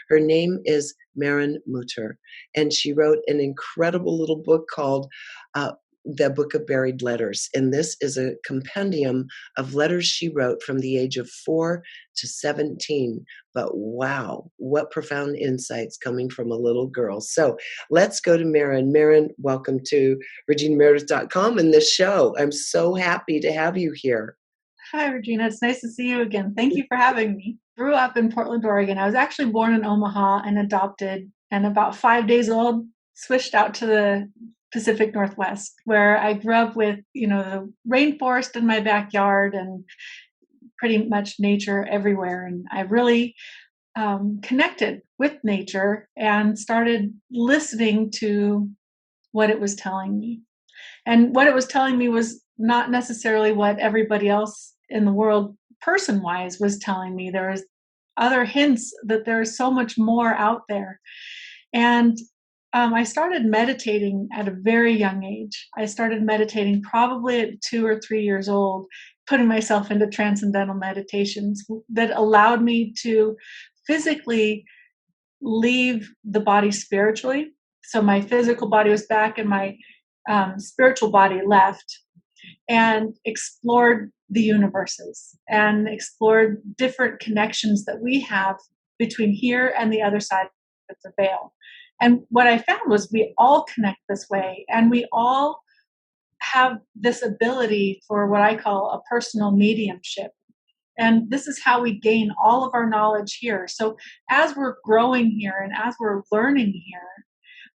Her name is Maren Mutter, and she wrote an incredible little book called The Book of Buried Letters. And this is a compendium of letters she wrote from the age of 4 to 17. But wow, what profound insights coming from a little girl. So let's go to Maren. Maren, welcome to ReginaMeredith.com and this show. I'm so happy to have you here. Hi, Regina. It's nice to see you again. Thank you for having me. Grew up in Portland, Oregon. I was actually born in Omaha and adopted, and about 5 days old, switched out to the Pacific Northwest, where I grew up with, the rainforest in my backyard and pretty much nature everywhere. And I really connected with nature and started listening to what it was telling me. And what it was telling me was not necessarily what everybody else in the world, person-wise, was telling me. There was other hints that there is so much more out there. And I started meditating at a very young age. I started meditating probably at 2 or 3 years old, putting myself into transcendental meditations that allowed me to physically leave the body spiritually. So my physical body was back and my spiritual body left, and explored the universes and explored different connections that we have between here and the other side of the veil. And what I found was we all connect this way, and we all have this ability for what I call a personal mediumship. And this is how we gain all of our knowledge here. So as we're growing here and as we're learning here,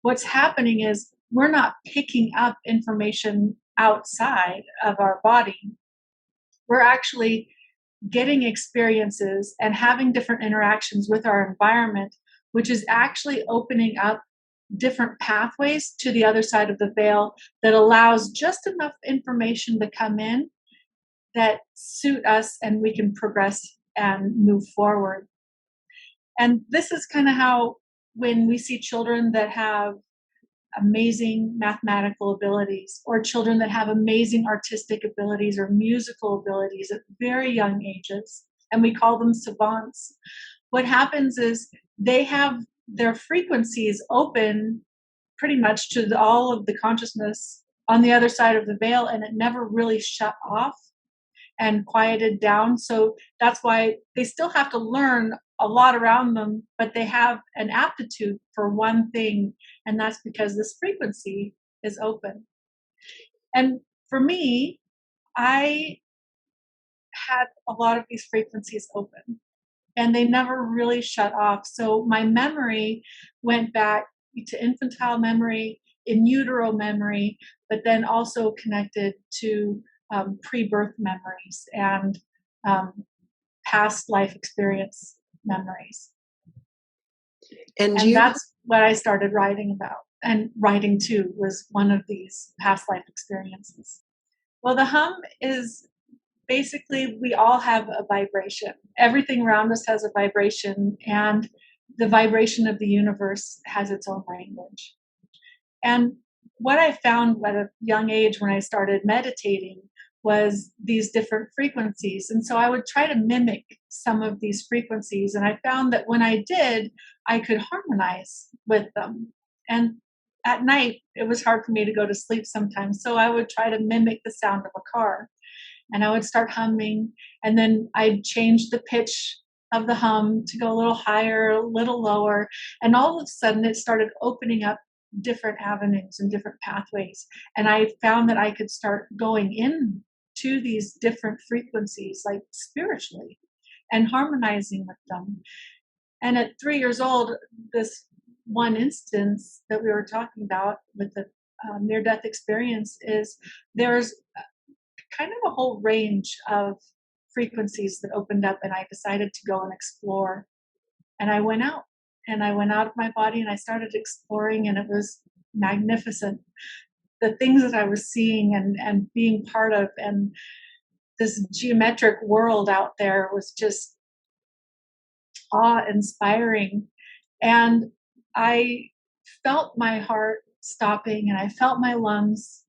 what's happening is we're not picking up information outside of our body. We're actually getting experiences and having different interactions with our environment, which is actually opening up different pathways to the other side of the veil that allows just enough information to come in that suit us, and we can progress and move forward. And this is kind of how, when we see children that have amazing mathematical abilities, or children that have amazing artistic abilities or musical abilities at very young ages, and we call them savants, what happens is they have their frequencies open pretty much to all of the consciousness on the other side of the veil, and it never really shut off and quieted down. So that's why they still have to learn a lot around them, but they have an aptitude for one thing, and that's because this frequency is open. And for me, I had a lot of these frequencies open, and they never really shut off. So my memory went back to infantile memory, in utero memory, but then also connected to pre-birth memories and past life experience memories. And that's what I started writing about. And writing too was one of these past life experiences. Well, the hum is basically, we all have a vibration. Everything around us has a vibration, and the vibration of the universe has its own language. And what I found at a young age when I started meditating was these different frequencies. And so I would try to mimic some of these frequencies. And I found that when I did, I could harmonize with them. And at night, it was hard for me to go to sleep sometimes. So I would try to mimic the sound of a car. And I would start humming. And then I'd change the pitch of the hum to go a little higher, a little lower. And all of a sudden, it started opening up different avenues and different pathways. And I found that I could start going in to these different frequencies, like spiritually, and harmonizing with them. And at 3 years old, this one instance that we were talking about with the near-death experience is there's kind of a whole range of frequencies that opened up, and I decided to go and explore. And I went out of my body and I started exploring, and it was magnificent. The things that I was seeing and being part of, and this geometric world out there was just awe-inspiring. And I felt my heart stopping, and I felt my lungs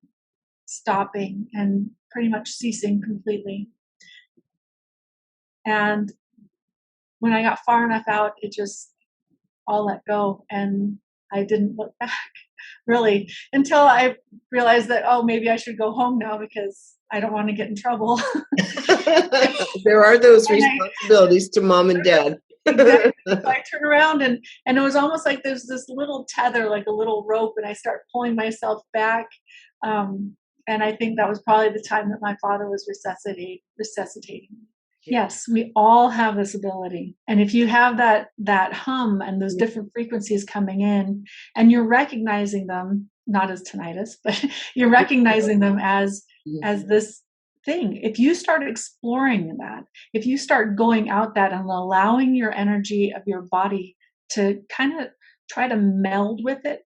stopping and pretty much ceasing completely. And when I got far enough out, it just all let go, and I didn't look back really until I realized that, oh, maybe I should go home now because I don't want to get in trouble. There are those And responsibilities to mom and dad. exactly. So I turn around and it was almost like there's this little tether, like a little rope, and I start pulling myself back. And I think that was probably the time that my father was resuscitating. Yes, we all have this ability. And if you have that hum and those different frequencies coming in, and you're recognizing them, not as tinnitus, but you're recognizing them as this thing. If you start exploring that, if you start going out that and allowing your energy of your body to kind of try to meld with it,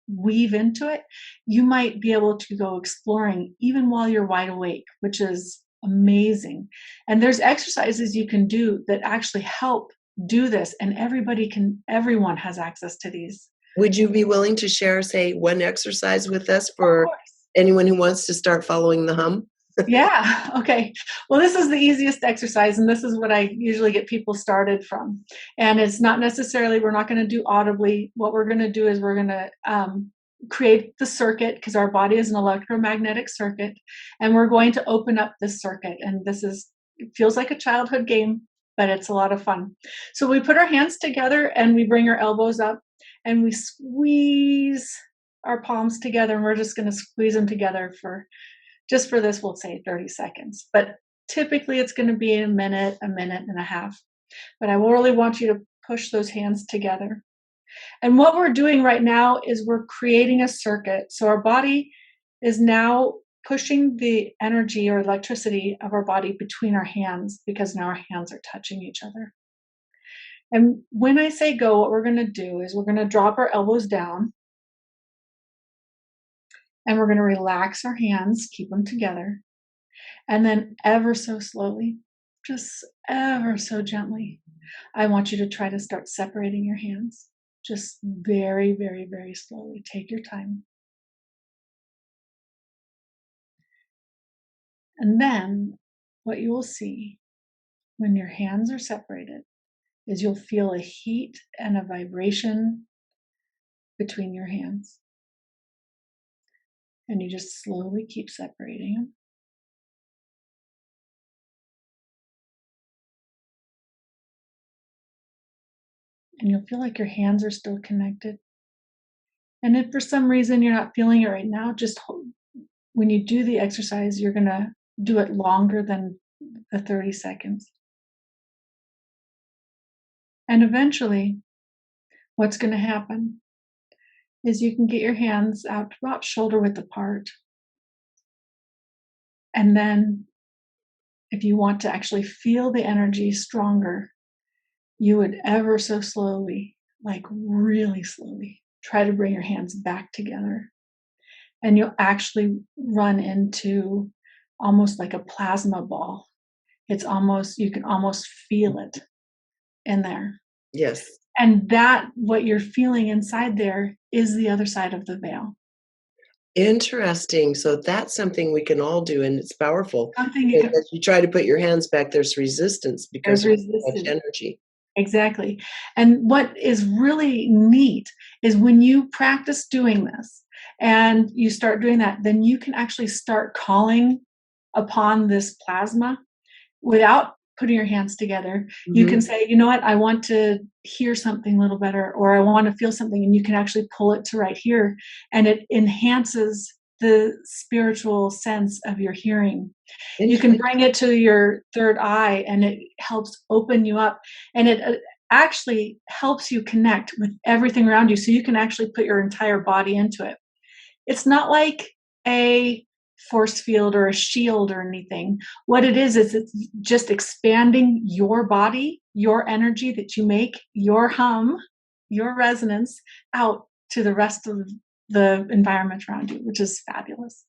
weave into it, you might be able to go exploring even while you're wide awake, which is amazing. And there's exercises you can do that actually help do this, and everyone has access to these. Would you be willing to share, say, one exercise with us for anyone who wants to start following the hum? Yeah. Okay. Well, this is the easiest exercise, and this is what I usually get people started from. And it's not necessarily, we're not going to do audibly. What we're going to do is we're going to create the circuit, because our body is an electromagnetic circuit, and we're going to open up this circuit. And it feels like a childhood game, but it's a lot of fun. So we put our hands together and we bring our elbows up and we squeeze our palms together, and we're just going to squeeze them together for this, we'll say 30 seconds. But typically it's going to be a minute and a half. But I really want you to push those hands together. And what we're doing right now is we're creating a circuit. So our body is now pushing the energy or electricity of our body between our hands, because now our hands are touching each other. And when I say go, what we're going to do is we're going to drop our elbows down, and we're going to relax our hands, keep them together. And then ever so slowly, just ever so gently, I want you to try to start separating your hands. Just very, very, very slowly. Take your time. And then what you will see when your hands are separated is you'll feel a heat and a vibration between your hands. And you just slowly keep separating them. And you'll feel like your hands are still connected. And if for some reason you're not feeling it right now, just when you do the exercise, you're going to do it longer than the 30 seconds. And eventually, what's going to happen is you can get your hands out about shoulder width apart. And then if you want to actually feel the energy stronger, you would ever so slowly, like really slowly, try to bring your hands back together. And you'll actually run into almost like a plasma ball. You can almost feel it in there. Yes. And what you're feeling inside there is the other side of the veil. Interesting. So that's something we can all do, and it's powerful. As you try to put your hands back, there's resistance because there's so much energy. Exactly. And what is really neat is when you practice doing this and you start doing that, then you can actually start calling upon this plasma without putting your hands together. Mm-hmm. You can say, you know what, I want to hear something a little better, or I want to feel something, and you can actually pull it to right here, and it enhances the spiritual sense of your hearing. You can bring it to your third eye, and it helps open you up, and it actually helps you connect with everything around you, so you can actually put your entire body into it. It's not like a force field or a shield or anything. What it is it's just expanding your body, your energy that you make, your hum, your resonance out to the rest of the environment around you, which is fabulous.